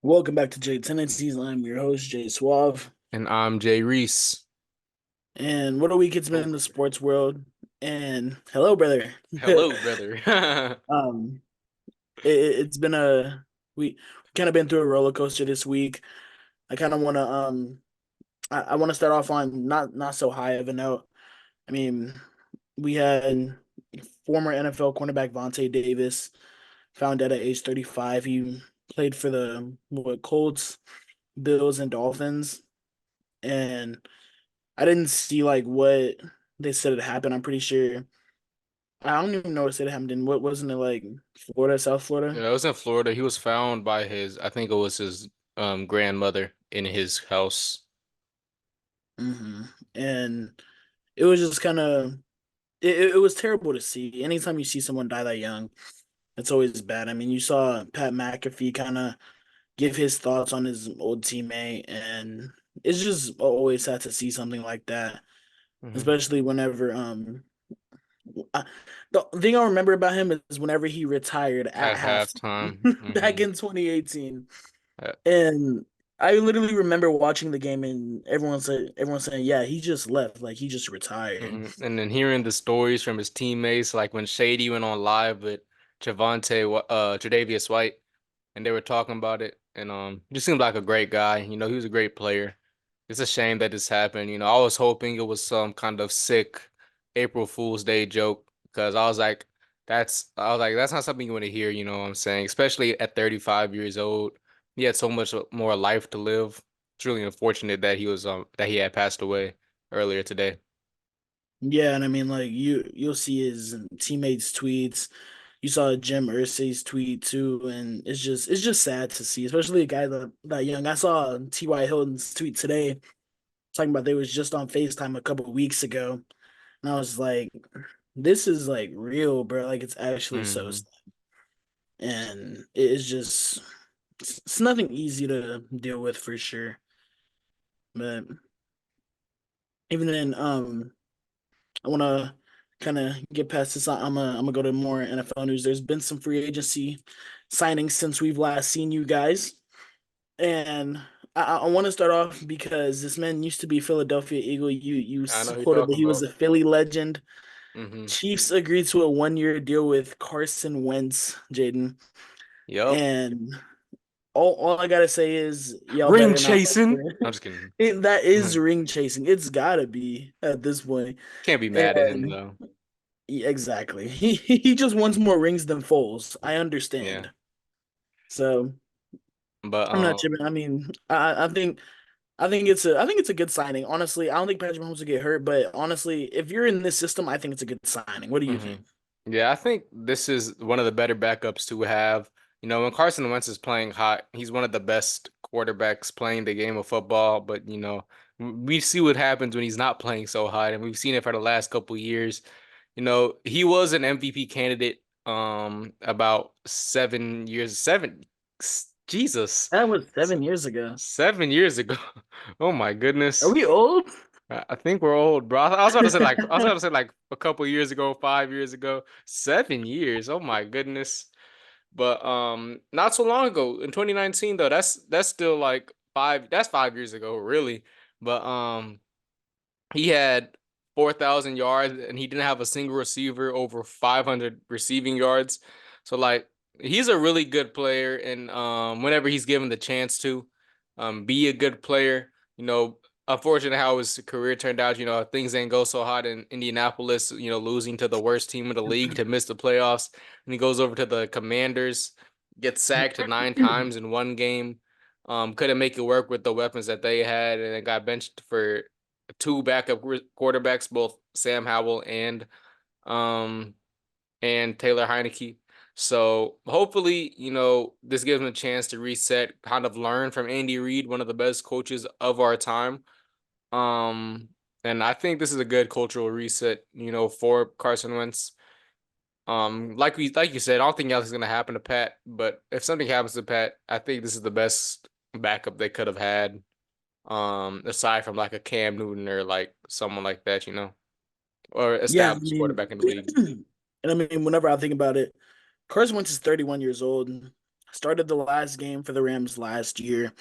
Welcome back to Tendencies. I'm your host, Jay Suave. And I'm Jay Reese. And what a week it's been in the sports world. And hello, brother. Hello, brother. um, it's been we kind of been through a roller coaster this week. I kind of want to I want to start off on not so high of a note. I mean, we had former NFL cornerback Vontae Davis found dead at age 35. He played for the Colts, Bills, and Dolphins, and I didn't see like what they said had happened. I'm pretty sure. I don't even know what said it happened in. What wasn't it like Florida, South Florida? Yeah, I was in Florida. He was found by I think it was his grandmother in his house. And it was just kind of it was terrible to see. Anytime you see someone die that young, it's always bad. I mean, you saw Pat McAfee kind of give his thoughts on his old teammate, and it's just always sad to see something like that, Hmm. especially whenever I, the thing I remember about him is whenever he retired at At halftime halftime. back in 2018, Uh, and I literally remember watching the game and everyone saying, "Yeah, he just left, like he just retired." And then hearing the stories from his teammates, like when Shady went on live with Tre'Davious White, and they were talking about it, and he just seemed like a great guy. He was a great player. It's a shame that this happened. I was hoping it was some kind of sick April Fool's Day joke because I was like, that's not something you want to hear, you know what I'm saying? Especially at 35 years old. He had so much more life to live. It's really unfortunate that he had passed away earlier today. Yeah, and I mean, like you'll see his teammates' tweets. You saw Jim Irsay's tweet too, and it's just sad to see, especially a guy that young. I saw T.Y. Hilton's tweet today talking about they was just on FaceTime a couple of weeks ago, and I was like, this is like real, bro. Like it's actually so Hmm. sad. And it's just it's nothing easy to deal with for sure. But even then, I want to kind of get past this. I'm gonna go to more NFL news. There's been some free agency signings since we've last seen you guys, and I want to start off because this man used to be Philadelphia Eagle. You I know who you're quoted that talking he was about. a Philly legend. Hmm. Chiefs agreed to a 1 year deal with Carson Wentz, Jaden, Yep. and all I gotta say is y'all Ring better not let chasing. I'm the just kidding. that is ring chasing. It's gotta be at this point. Can't be mad at him And though. yeah, exactly. He just wants more rings than Foles. I Yeah. understand. So But I'm not tripping. I mean, I think it's a good signing. Honestly, I don't think Patrick Mahomes will get hurt, but honestly, if you're in this system, I think it's a good signing. What do you hmm think? Yeah, I think this is one of the better backups to have. When Carson Wentz is playing hot, he's one of the best quarterbacks playing the game of football. But we see what happens when he's not playing so hot, and we've seen it for the last couple years. He was an MVP candidate about 7 years, Jesus, That was s- 7 years ago. 7 years ago. Oh my Are goodness. we old? I think we're old, bro. I was about to say like I was about to say like a couple years ago, 5 years ago, 7 years. Oh my goodness. But not so long ago in 2019 though, that's still like 5 years ago, really. But he had 4,000 yards and he didn't have a single receiver over 500 receiving yards. So like he's a really good player and whenever he's given the chance to be a good player, unfortunate how his career turned out, things didn't go so hot in Indianapolis, losing to the worst team in the league to miss the playoffs. And he goes over to the Commanders, gets sacked 9 times in one game. Couldn't make it work with the weapons that they had and then got benched for two backup quarterbacks, both Sam Howell um and Taylor Heineke. So hopefully, this gives him a chance to reset, kind of learn from Andy Reid, one of the best coaches of our time. Um, and I think this is a good cultural reset, for Carson Wentz. Like you said, I don't think else is gonna happen to Pat, but if something happens to Pat, I think this is the best backup they could have had. Aside from like a Cam Newton or like someone like that, or Yeah, I established mean, quarterback in the league. and I mean, whenever I think about it, Carson Wentz is 31 years old. started the last game for the Rams last year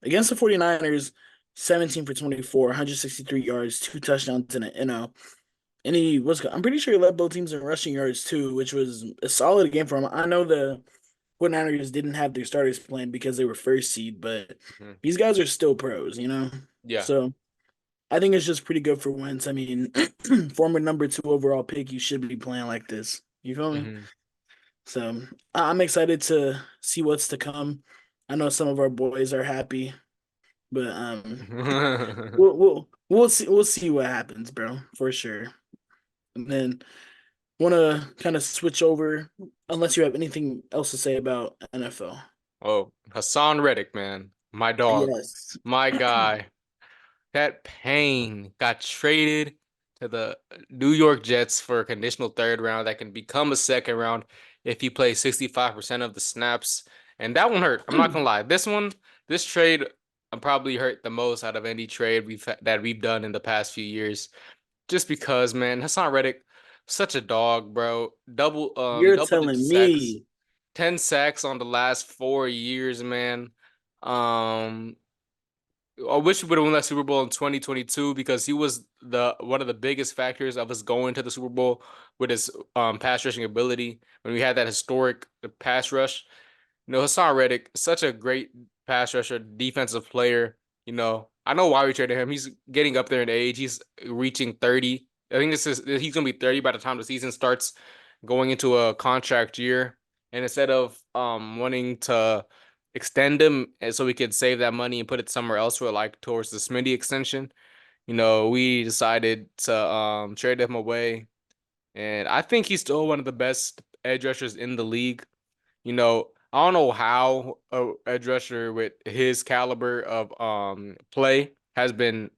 against the 49ers, 17 for 24, 163 yards, two touchdowns and he was I'm pretty sure he led both teams in rushing yards too, which was a solid game for him. I know the 49ers didn't have their starters playing because they were first seed, but Mhm. these guys are still pros, you know? Yeah. So I think it's just pretty good for Wentz. I mean, former number two overall pick, you should be playing like this. You feel me? Hmm. So I'm excited to see what's to come. I know some of our boys are happy, but we'll see what happens, bro, for sure. And then want to kind of switch over, unless you have anything else to say about NFL. Oh, Hassan Reddick, man. My dog. Yes. My guy. That Payne got traded to the New York Jets for a conditional third round that can become a second round if he plays 65% of the snaps. And that one hurt. I'm not gonna lie. This trade probably hurt the most out of any trade that we've done in the past few years. Just because, man, Hassan Reddick, such a dog, bro. You're Double digit telling sacks. me 10 sacks on the last 4 years, man. Um, I wish we would have won that Super Bowl in 2022 because he was the one of the biggest factors of us going to the Super Bowl with his pass rushing ability when we had that historic pass rush. Hassan Reddick, such a great pass rusher, defensive player. I know why we traded him. He's getting up there in age. He's reaching 30. I think he's gonna be 30 by the time the season starts, going into a contract year. And instead of wanting to extend him so we could save that money and put it somewhere else for like towards the Smitty extension, we decided to trade him away. And I think he's still one of the best edge rushers in the league. I don't know how a edge rusher with his caliber of play has been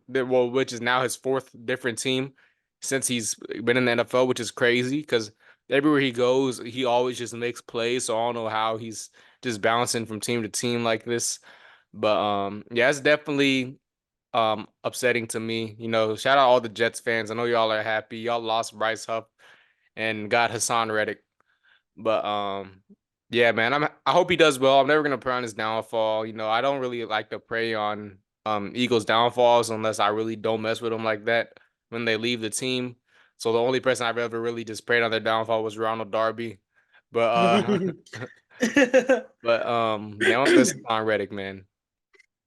which is now his fourth different team since he's been in the NFL, which is crazy because everywhere he goes, he always just makes plays. So I don't know how he's just bouncing from team to team like this. But yeah, it's definitely upsetting to me. Shout out all the Jets fans. I know y'all are happy. Y'all lost Bryce Huff and got Hassan Reddick. But yeah, man, I hope he does well. I'm never gonna pray on his downfall. I don't really like to prey on Eagles downfalls unless I really don't mess with them like that when they leave the team. So the only person I've ever really just prayed on their downfall was Ronald Darby. But yeah, that's on Reddick, man.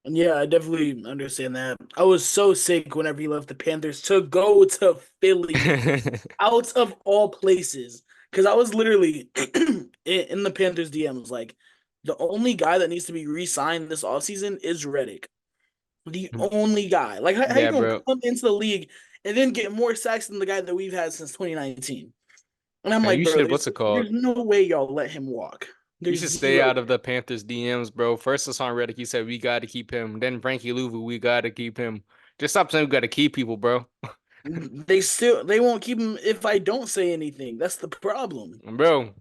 Yeah, I definitely understand that. I was so sick whenever he left the Panthers to go to Philly, out of all places, because I was literally in the Panthers DMs like, the only guy that needs to be re-signed this offseason is Reddick. The only guy. Like, how you Yeah, gonna bro. come into the league and then get more sacks than the guy that we've had since 2019? And I'm Man, like, you bro, should, there's what's it called? there's no way y'all let him walk. You There's should stay zero out of way. the Panthers DMs, bro. First, Hassan Reddick, he said we got to keep him. Then Frankie Louvu, we got to keep him. Just stop saying we got to keep people, bro. They won't keep him if I don't say anything. That's the problem. Bro,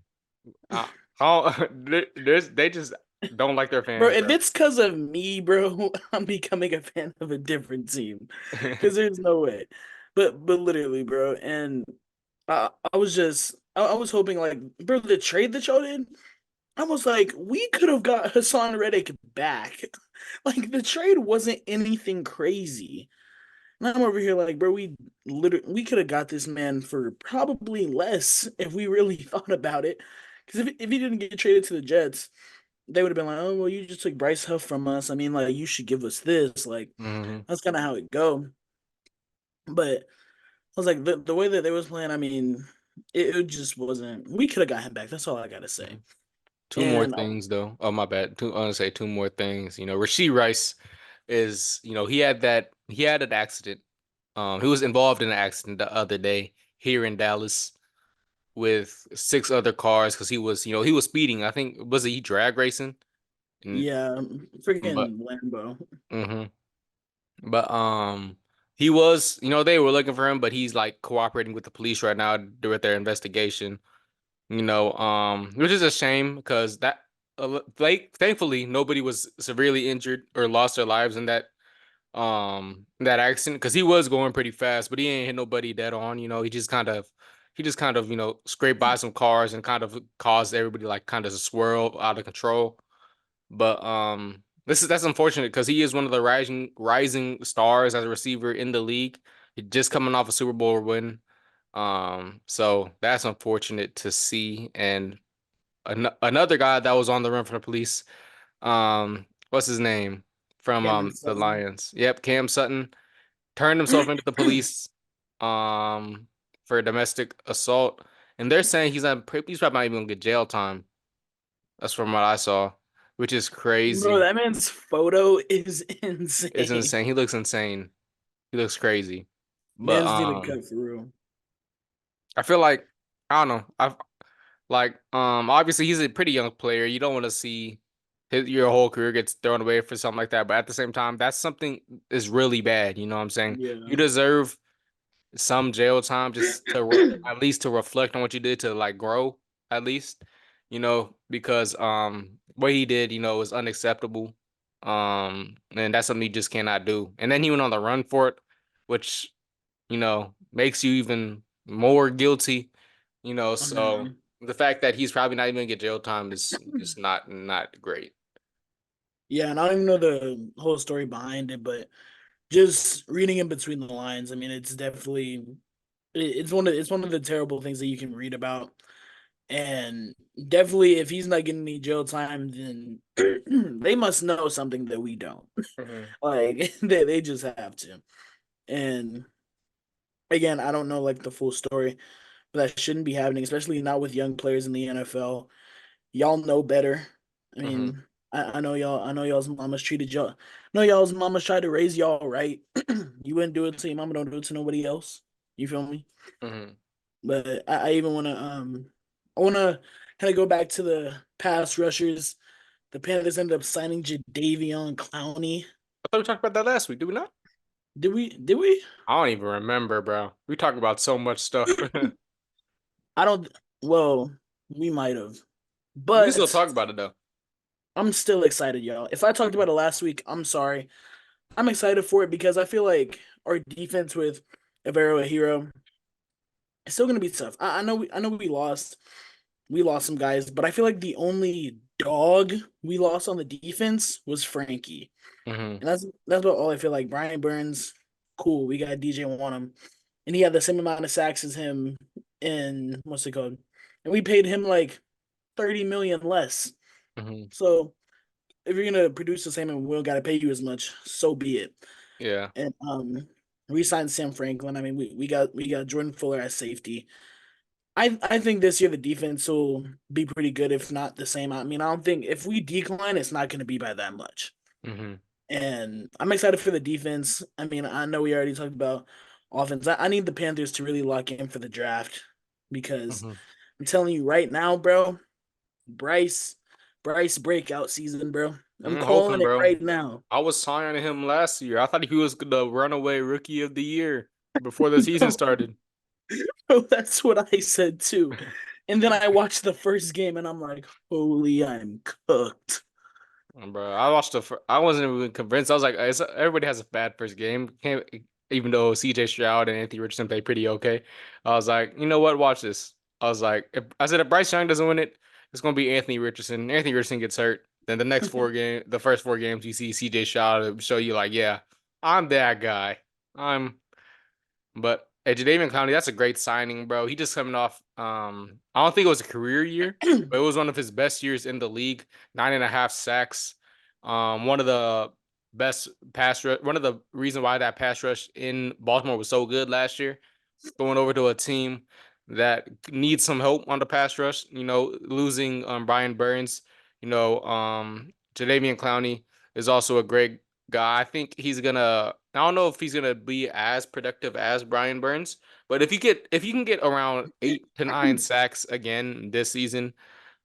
how they just don't like their Bro, fans, if bro. it's because of me, bro, I'm becoming a fan of a different team. Because there's no way. But literally, bro, and I was just I was hoping like, bro, the trade that y'all did, I was like, we could have got Hassan Reddick back. Like the trade wasn't anything crazy. And I'm over here like, bro, we could have got this man for probably less if we really thought about it. Because if he didn't get traded to the Jets, they would have been like, oh well, you just took Bryce Huff from us. I mean, like you should give us this. Like Hmm. that's kind of how it go. But I was like, the way that they was playing, I mean, it just wasn't. We could have got him back. That's all I gotta say. Two more And things though. Oh my bad. I want to say two more things. Rasheed Rice is, he had an accident. He was involved in an accident the other day here in Dallas with six other cars because he was speeding. I think was he drag racing? And yeah, but freaking Lambo. hmm but he was, they were looking for him, but he's like cooperating with the police right now with their investigation. Which is a shame because like thankfully nobody was severely injured or lost their lives in that accident because he was going pretty fast, but he ain't hit nobody dead on. He just kind of he just kind of scraped by some cars and kind of caused everybody like kind of to swirl out of control. But that's unfortunate because he is one of the rising stars as a receiver in the league. He just coming off a Super Bowl win. So that's unfortunate to see. And another guy that was on the run from the police, what's his name? From Cameron the Sutton. Lions. Yep, Cam Sutton turned himself into the police um for domestic assault. And they're saying he's probably not even gonna get jail time. That's from what I saw, which is Bro, crazy. that man's photo is It's insane. insane. He looks insane. He looks crazy. But Man's need a cut for real. I feel like I don't know. I like obviously he's a pretty young player. You don't want to see your whole career gets thrown away for something like that. But at the same time, that's something is really bad. You know what I'm saying? Yeah. You deserve some jail time just to at least to reflect on what you did to like grow at least, because what he did, was unacceptable. And that's something you just cannot do. And then he went on the run for it, which, makes you even more guilty, so Mhm. the fact that he's probably not even gonna get jail time is just not great. Yeah, and I don't even know the whole story behind it, but just reading in between the lines, I mean, it's definitely it's one of the terrible things that you can read about. And definitely if he's not getting any jail time, then they must know something that we don't. Hmm. Like they just have to. And again, I don't know like the full story, but that shouldn't be happening, especially not with young players in the NFL. Y'all know better. I Hmm. mean, I know y'all. I know y'all's mamas treated y'all. I know y'all's mamas tried to raise y'all right. You wouldn't do it to your mama. Don't do it to nobody else. You feel me? Hmm. But I even I wanna kind of go back to the pass rushers. The Panthers ended up signing Jadeveon Clowney. I thought we talked about that last week, did we not? Did we? Did we? I don't even remember, bro. We talk about so much stuff. I don't. Well, we might have, We can still but talk about it though. I'm still excited, y'all. If I talked about it last week, I'm sorry. I'm excited for it because I feel like our defense with Evero Hero is still gonna be tough. I know we lost some guys, but I feel like the only dog we lost on the defense was Frankie. Hmm. And that's about all I feel like. Brian Burns, cool. We got DJ Wanham. And he had the same amount of sacks as him in what's it called? And we paid him like 30 million less. Hmm. So if you're gonna produce the same and we don't gotta pay you as much, so be it. Yeah. And we signed Sam Franklin. I mean, we got Jordan Fuller as safety. I think this year the defense will be pretty good, if not the same. I mean, I don't think if we decline, it's not gonna be by that much. Hmm. And I'm excited for the defense. I mean, I know we already talked about offense. I need the Panthers to really lock in for the draft because Hmm. I'm telling you right now, bro, Bryce, Bryce breakout season, bro. I'm I'm calling hoping, it bro. right now. I was signing him last year. I thought he was the runaway rookie of the year before the season started. Bro, that's what I said too. And then I watched the first game and I'm like, holy, I'm cooked. Bro, I watched I wasn't even convinced. I was like, everybody has a bad first game. Can't, even though CJ Stroud and Anthony Richardson played pretty okay. I was like, you know what? Watch this. I was like, I said if Bryce Young doesn't win it, it's gonna be Anthony Richardson. Anthony Richardson gets hurt. Then the first 4 games, you see CJ Stroud to show you like, yeah, I'm that guy. I'm But Jadeveon Clowney, that's a great signing, bro. He just coming off. I don't think it was a career year, but it was one of his best years in the league. 9.5 sacks. One of the best pass rush. One of the reason why that pass rush in Baltimore was so good last year. Going over to a team that needs some help on the pass rush. Losing Brian Burns. Jadeveon Clowney is also a great guy. I think he's gonna. I don't know if he's gonna be as productive as Brian Burns, but if you can get around 8 to 9 sacks again this season,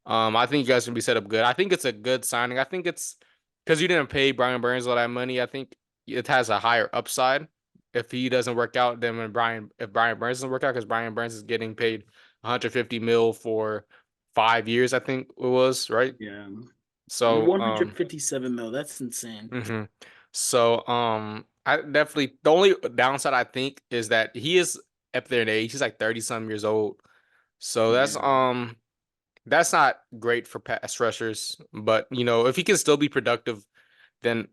I think you guys can be set up good. I think it's a good signing. I think it's because you didn't pay Brian Burns all that money. I think it has a higher upside. If he doesn't work out, then if Brian Burns doesn't work out, because Brian Burns is getting paid 150 mil for 5 years, I think it was, right? Yeah. So 157 mil. That's insane. So I definitely the only downside I think is that he is up there in age. He's like 30 some years old. So Yeah, that's not great for pass rushers. But you know, if he can still be productive, then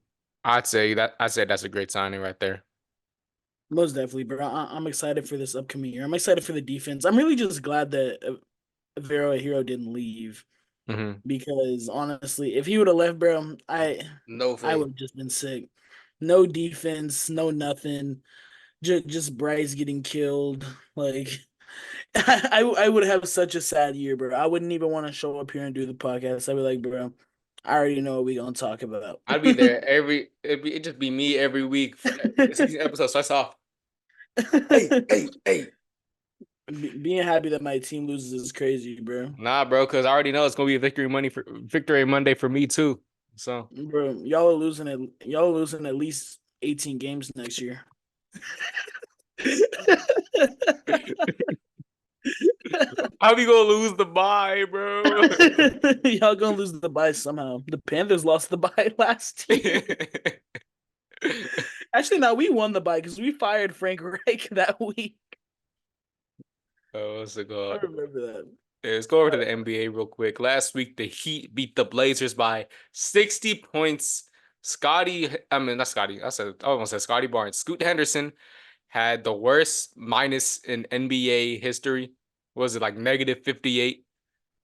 I'd say that's a great signing right there. most definitely, bro. I'm excited for this upcoming year. I'm excited for the defense. I'm really just glad that Vero Hero didn't leave Hmm. because honestly, if he would have left, bro, No I faith. would have just been sick. No defense, no nothing. Just Bryce getting killed. Like I would have such a sad year, bro. I wouldn't even want to show up here and do the podcast. I'd be like, bro, I already know what we gonna talk about. I'd be there it'd just be me every week. Season episode starts off. Hey, hey, hey. Being happy that my team loses is crazy, bro. Nah, bro, because I already know it's gonna be a victory Monday for me too. So Bro, y'all are losing at least 18 games next year. how we gonna lose the bye, bro? Y'all gonna lose the bye somehow. The Panthers lost the bye last year. Actually, no, we won the bye because we fired Frank Reich that week. Oh, what's it I called? remember that. Yeah, let's go over to the Uh, NBA real quick. Last week, the Heat beat the Blazers by 60 points. I mean, not Scotty. I almost said Scotty Barnes. Scoot Henderson had the worst minus in NBA history. Was it like negative 58?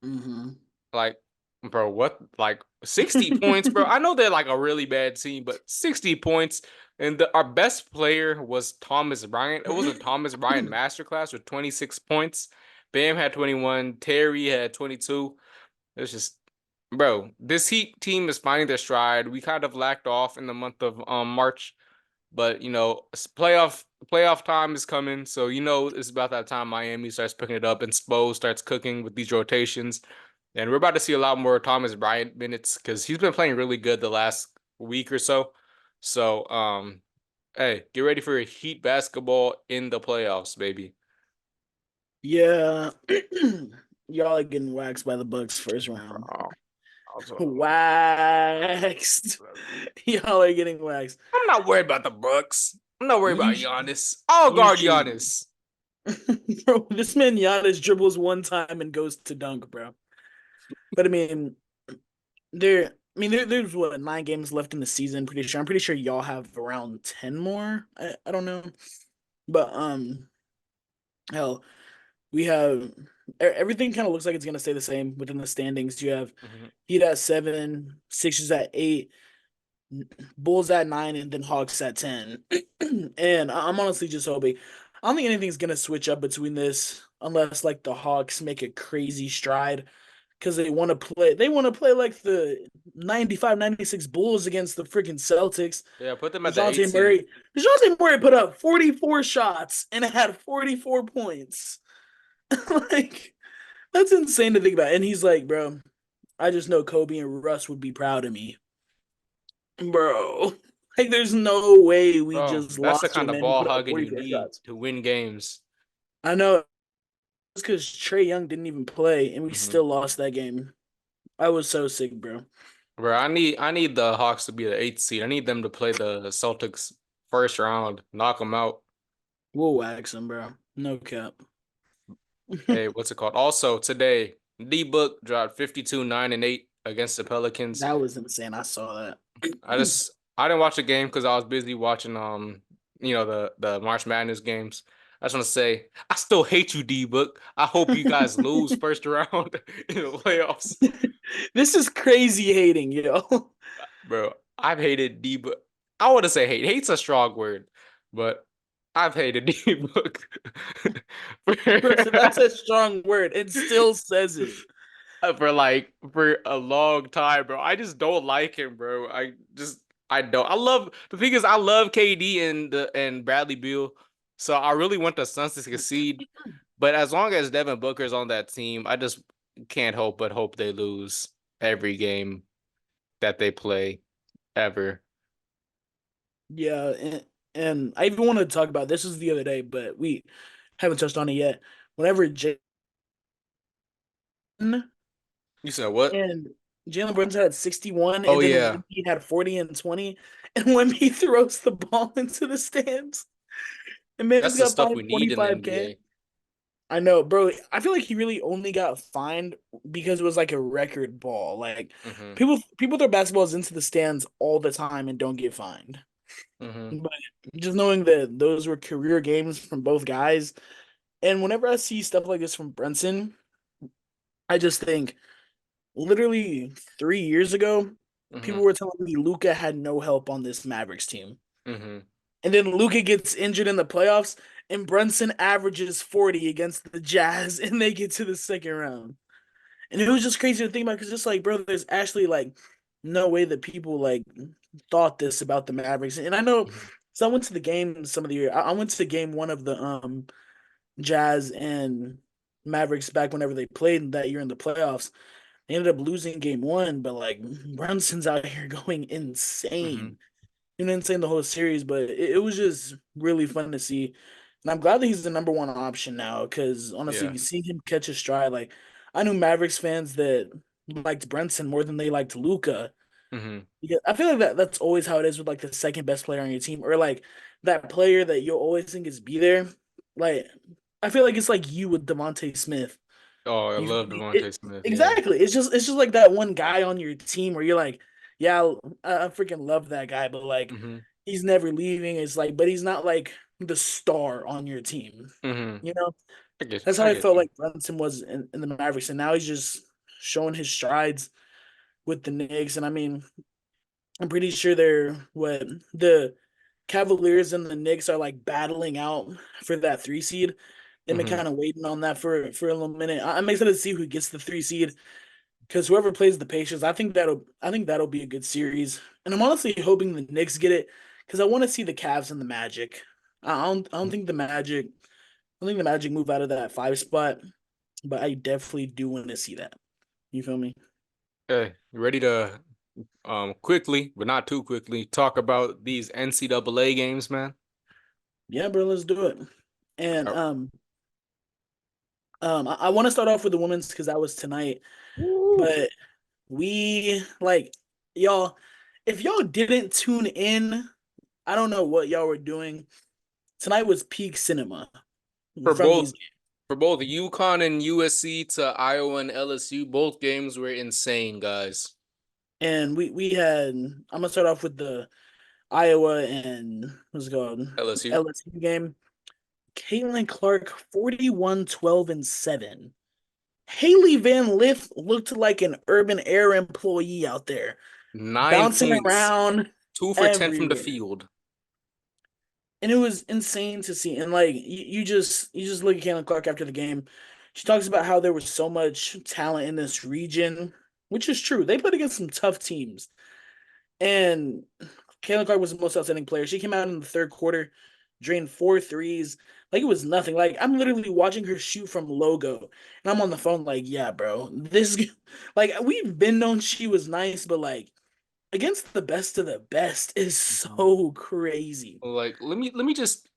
mhm. Like, bro, what? Like 60 points, bro. I know they're like a really bad team, but 60 points. And our best player was Thomas Bryant. It was a Thomas Bryant masterclass with 26 points. Bam had 21. Terry had 22. It's just, bro, this Heat team is finding their stride. We kind of lacked off in the month of March, but you know, playoff time is coming. So you know it's about that time Miami starts picking it up and Spo starts cooking with these rotations. And we're about to see a lot more Thomas Bryant minutes because he's been playing really good the last week or so. So hey, get ready for Heat basketball in the playoffs, baby. Yeah. Y'all are getting waxed by the Bucks first round. Oh, also, Waxed. Y'all are getting waxed. I'm not worried about the Bucks. I'm not worried You about sh- Giannis. I'll you guard should. Giannis. Bro, this man Giannis dribbles one time and goes to dunk, bro. But I mean, there's what 9 games left in the season. Pretty sure. I'm pretty sure y'all have around 10 more. I don't know, but hell, we have everything kind of looks like it's gonna stay the same within the standings. You have Mhm. Heat at 7, Sixers at 8, Bulls at 9, and then Hawks at 10. And I'm honestly just hoping. I don't think anything's gonna switch up between this unless like the Hawks make a crazy stride because they want to play. They want to play like the 95, 96 Bulls against the freaking Celtics. Yeah, put them at the eight Dejounte seed. Murray. Dejounte Murray put up 44 shots and had 44 points. Like that's insane to think about. And he's like, bro, I just know Kobe and Russ would be proud of me, bro. Like, there's no way we Bro, just that's the lost to kind a of man who ball put up hugging you 44 need shots. to win games. I know it's because Trey Young didn't even play, and we Hmm. still lost that game. I was so sick, bro. Bro, I need the Hawks to be the eighth seed. I need them to play the Celtics first round, knock them out. We'll wax him, bro. No cap. Hey, what's it called? Also today, D Book dropped 52, 9, and 8 against the Pelicans. That was insane. I saw I that. just I didn't watch the game because I was busy watching the March Madness games. I just want to say I still hate you, D Book. I hope you guys lose first round in the playoffs. This is crazy hating, yo. Bro, I've hated D Book. I want to say hate. Hate's a strong word, but I've hated D Book Bro, so that's a strong word. It still says it. for a long time, bro. I just don't like him, bro. I don't. I love the thing is I love KD and Bradley Beal, so I really want the Suns to succeed. But as long as Devin Booker's on that team, I just can't help but hope they lose every game that they play ever. Yeah, and I even wanted to talk about this is the other day, but we haven't touched on it yet. Whenever Jalen You said what? and Jalen Brunson had 61, Oh and then yeah. Wemby had 40 and 20, and Wemby throws the ball into the stands. And man's That's the got stuff fined we need in the 25K. NBA. I know, bro. I feel like he really only got fined because it was like a record ball. Like Mm-hmm. people throw basketballs into the stands all the time and don't get fined. Mm-hmm. But just knowing that those were career games from both guys, and whenever I see stuff like this from Brunson, I just think literally 3 years ago, Mm-hmm. people were telling me Luca had no help on this Mavericks team. Mm-hmm. And then Luca gets injured in the playoffs, and Brunson averages 40 against the Jazz, and they get to the second round. And it was just crazy to think about because it's like, bro, there's actually like no way that people like thought this about the Mavericks. And I know, Mm-hmm. so I went to the game some of the year. I went to game one of the Jazz and Mavericks back whenever they played that year in the playoffs. They ended up losing game one, but like Brunson's out here going Mm-hmm. insane. You know, insane the whole series, but it was just really fun to see. And I'm glad that he's the number one option now because Yeah. honestly, seeing him catch a stride, like I knew Mavericks fans that liked Brunson more than they liked Luca. Mm-hmm. Because I feel like that's always how it is with like the second best player on your team, or like that player that you'll always think is be there. Like I feel like it's like you with Devontae Smith. Oh, I You feel love me? Devontae Smith. Yeah. Exactly. It's just like that one guy on your team where you're like, yeah, I freaking love that guy, but like Mm-hmm. he's never leaving. It's like, but he's not like the star on your team. Mm-hmm. You know, I get you. that's how I I get felt you. like Brunson was in the Mavericks, and now he's just showing his strides with the Knicks. And I mean, I'm pretty sure they're what the Cavaliers and the Knicks are like battling out for that 3 seed. They've been Mm-hmm. kind of waiting on that for a little minute. I'm excited to see who gets the 3 seed because whoever plays the Pacers, I think that'll be a good series. And I'm honestly hoping the Knicks get it because I want to see the Cavs and the Magic. I don't think the Magic I don't think the Magic move out of that 5 spot, but I definitely do want to see that. You feel me? Okay, you ready to quickly, but not too quickly, talk about these NCAA games, man? Yeah, bro, let's do it. And Uh, I want to start off with the women's because that was tonight. Woo. But we like y'all. If y'all didn't tune in, I don't know what y'all were doing. Tonight was peak cinema For from both these, for both UConn and USC to Iowa and LSU, both games were insane, guys. and we had. I'm gonna start off with the Iowa and what's it called LSU. LSU game. Caitlin Clark 41, 12, and 7. Haley Van Lith looked like an Urban Air employee out there, Nine bouncing points, around 2 for 10 from the everywhere. field. And it was insane to see. And like you just look at Caitlin Clark after the game. She talks about how there was so much talent in this region, which is true. They played against some tough teams. And Caitlin Clark was the most outstanding player. She came out in the third quarter, drained 4 threes. Like it was nothing. Like I'm literally watching her shoot from logo. And I'm on the phone, like, yeah, bro. This like we've been known she was nice, but like against the best of the best is Mhm. so crazy. Like, let me just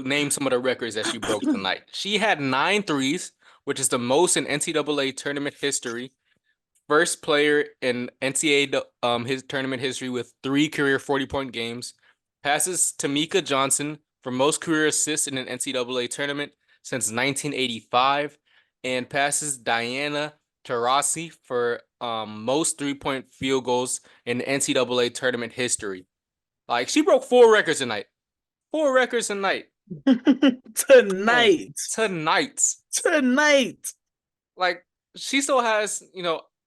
name some of the records that she broke tonight. She had 9 threes, which is the most in NCAA tournament history. First player in NCAA his tournament history with 3 career 40-point games. Passes Tamika Johnson for most career assists in an NCAA tournament since 1985, and passes Diana Taurasi for most 3-point field goals in NCAA tournament history. Like she broke 4 records tonight. 4 records tonight. Uh, Tonight. tonight. Tonight. Like she still has, I'm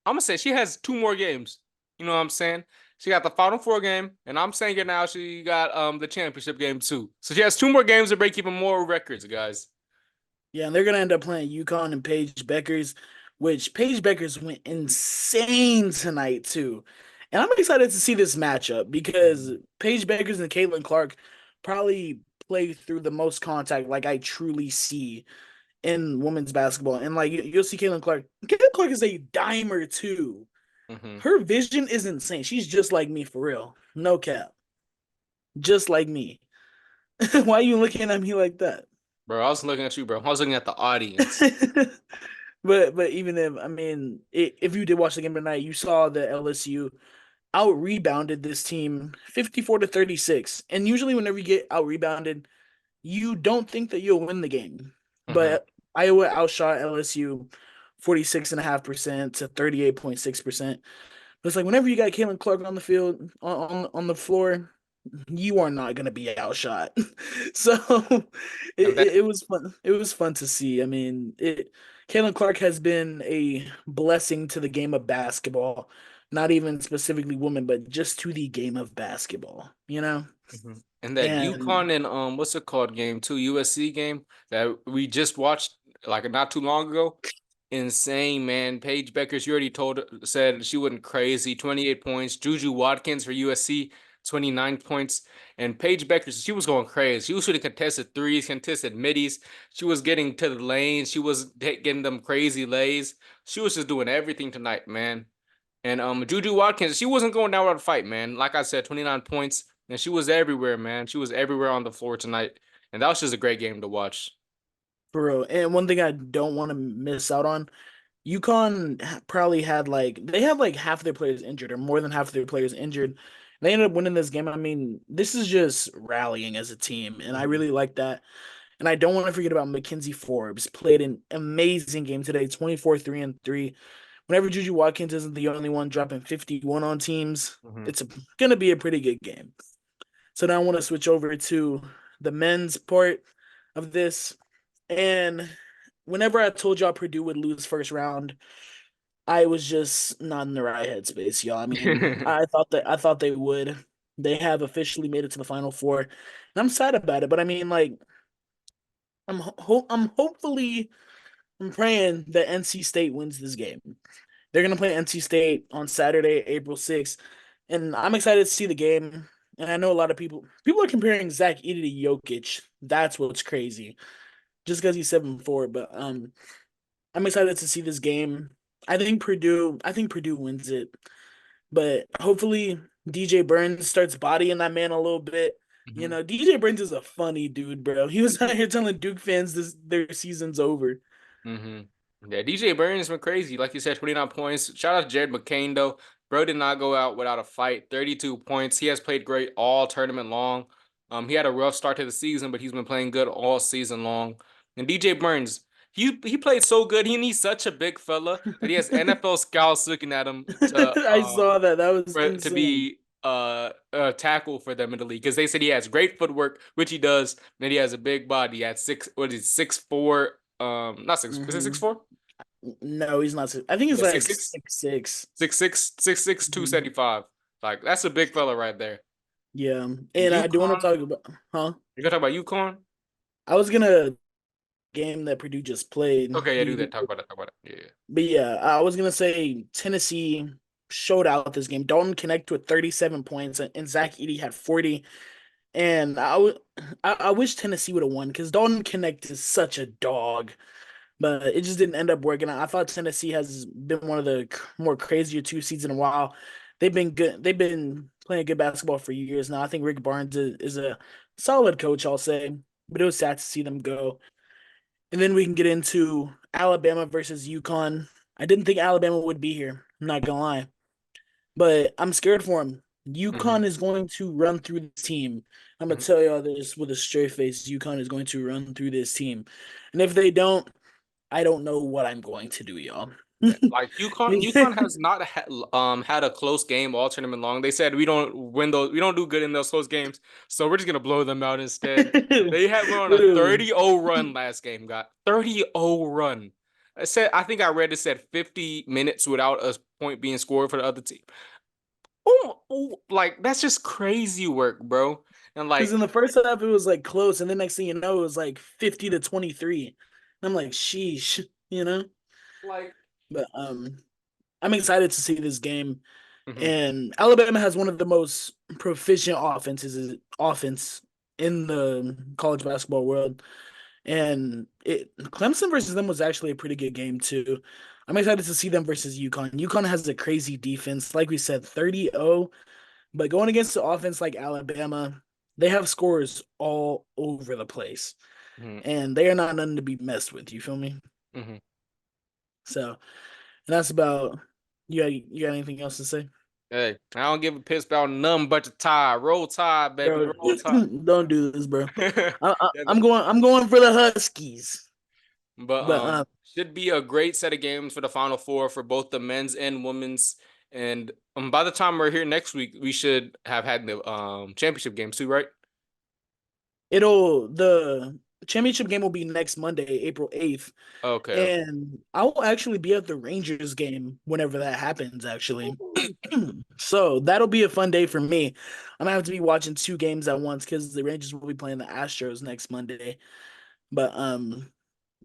gonna say she has 2 more games. You know what I'm saying? She got the Final Four game, and I'm saying it now. She got the championship game too. So she has 2 more games to break even more records, guys. Yeah, and they're gonna end up playing UConn and Paige Beckers, which Paige Beckers went insane tonight too. And I'm excited to see this matchup because Mhm. Paige Beckers and Caitlin Clark probably play through the most contact like I truly see in women's basketball. And like you'll see Caitlin Clark. Caitlin Clark is a dimer too. Mhm. Her vision is insane. She's just like me for real. No cap. Just like me. Why are you looking at me like that? Bro, I was looking at you, bro. I was looking at the audience. But even if I mean if you did watch the game tonight, you saw that LSU out rebounded this team 54 to 36. And usually whenever you get out rebounded, you don't think that you'll win the game. Mm-hmm. But Iowa outshot LSU 46.5% to 38.6%. But it's like whenever you got Caitlin Clark on the field on the floor, you are not going to be outshot. So And that it was fun. It was fun to see. I mean, Caitlin Clark has been a blessing to the game of basketball, not even specifically women, but just to the game of basketball, you know? and that And UConn and what's it called game too, USC game that we just watched like not too long ago. Insane, man. Paige Beckers, you already told said she went crazy. 28 points. Juju Watkins for USC, 29 points. And Paige Beckers, she was going crazy. She was shooting contested threes, contested middies. She was getting to the lane. She was getting them crazy lays. She was just doing everything tonight, man. And Juju Watkins, she wasn't going down without a fight, man. Like I said, 29 points. And she was everywhere, man. She was everywhere on the floor tonight. And that was just a great game to watch. for real. And one thing I don't want to miss out on, UConn probably had like they had like half their players injured or more than half of their players injured. They ended up winning this game. I mean, this is just rallying as a team, and I Mhm. really like that. And I don't want to forget about Mackenzie Forbes. Played an amazing game today, 24 3 and 3. Whenever Juju Watkins isn't the only one dropping 51 on teams, Mhm. it's going to be a pretty good game. So now I want to switch over to the men's part of this. And whenever I told y'all Purdue would lose first round, I was just not in the right headspace, y'all. I mean, I thought they would. They have officially made it to the Final Four, and I'm sad about it. But I mean, like, I'm hopefully I'm praying that NC State wins this game. They're gonna play NC State on Saturday, April 6th, and I'm excited to see the game. And I know a lot of people are comparing Zach Edey to Jokic. That's what's crazy, just because he's 7'4". But I'm excited to see this game. I think Purdue wins it, but hopefully DJ Burns starts bodying that man a little bit. You Mhm. know, DJ Burns is a funny dude, bro. He was out here telling Duke fans this their season's over. hmm Yeah, DJ Burns went crazy. Like you said, 29 points. Shout out to Jared McCain, though. Bro did not go out without a fight. 32 points. He has played great all tournament long. He had a rough start to the season, but he's been playing good all season long. And DJ Burns, he played so good. He's such a big fella that he has NFL scouts looking at him I saw that. That was to insane. be a tackle for them in the league because they said he has great footwork, which he does, and he has a big body at six. What is 6'4"? Not six. Is it Hmm 6'4"? No, he's not. I think he's Yeah, like 6'6". 6'6". 6'6", Mhm. 275. Like that's a big fella right there. Yeah, and I do want to UConn. talk about, huh? You gonna talk about UConn? I was gonna game that Purdue just played. Okay, yeah, do that. Talk about it. Talk about it. Yeah. But yeah, I was gonna say Tennessee showed out this game. Dalton Connect with 37 points, and Zach Edey had 40. And I wish Tennessee would have won because Dalton Connect is such a dog, but it just didn't end up working out. I thought Tennessee has been one of the more crazier two seeds in a while. They've been good. They've been playing good basketball for years now. I think Rick Barnes is a solid coach, I'll say, but it was sad to see them go. And then we can get into Alabama versus UConn. I didn't think Alabama would be here. I'm not gonna lie, but I'm scared for him. hmm UConn is going to run through this team. I'm gonna tell y'all this with a straight face. UConn is going to run through this team, and if they don't, I don't know what I'm going to do, y'all. Yeah, like UConn has not had a close game all tournament long. They said we don't win those, we don't do good in those close games, so we're just gonna blow them out instead. They had went on a Literally, 30-0 run last game, got 30-0 run. I think I read it said 50 minutes without a point being scored for the other team. Like that's just crazy work, bro. And because like in the first half it was like close, and then next thing you know, it was like 50 to 23. And I'm like, sheesh, you know. like But I'm excited to see this game. mhm, And Alabama has one of the most proficient offense in the college basketball world. And Clemson versus them was actually a pretty good game too. I'm excited to see them versus UConn. UConn has a crazy defense, like we said, 30-0. But going against the offense like Alabama, they have scores all over the place, mhm, and they are not nothing to be messed with. You feel me? mhm. So, and that's about. You got anything else to say? Hey, I don't give a piss about nothing but the tie. Roll Tide, baby. Bro, Roll Tide. don't do this, bro. Yeah, I'm going for the Huskies. but But should be a great set of games for the Final Four for both the men's and women's. And by the time we're here next week, we should have had the championship games too, right? the championship game will be next Monday, April 8th. Okay, okay. And I will actually be at the Rangers game whenever that happens, actually. So that'll be a fun day for me. I'm gonna have to be watching two games at once because the Rangers will be playing the Astros next Monday. But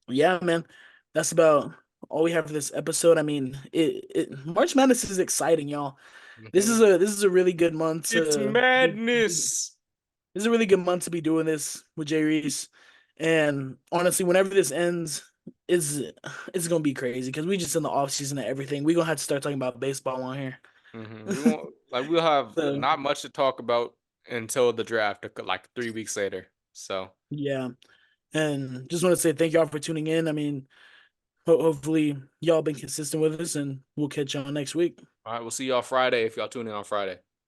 yeah, man, that's about all we have for this episode. I mean, it March Madness is exciting, y'all. Mhm. This is a really good month It's to madness. this is a really good month to be doing this with Jay Reese. And honestly, whenever this ends, is it's gonna be crazy because we just in the off season and everything. We gonna have to start talking about baseball on here. We won't like we'll have So not much to talk about until the draft, like 3 weeks later. So, yeah, and just want to say thank y'all for tuning in. I mean, hopefully y'all been consistent with us, and we'll catch y'all next week. all right, we'll see y'all Friday if y'all tune in on Friday.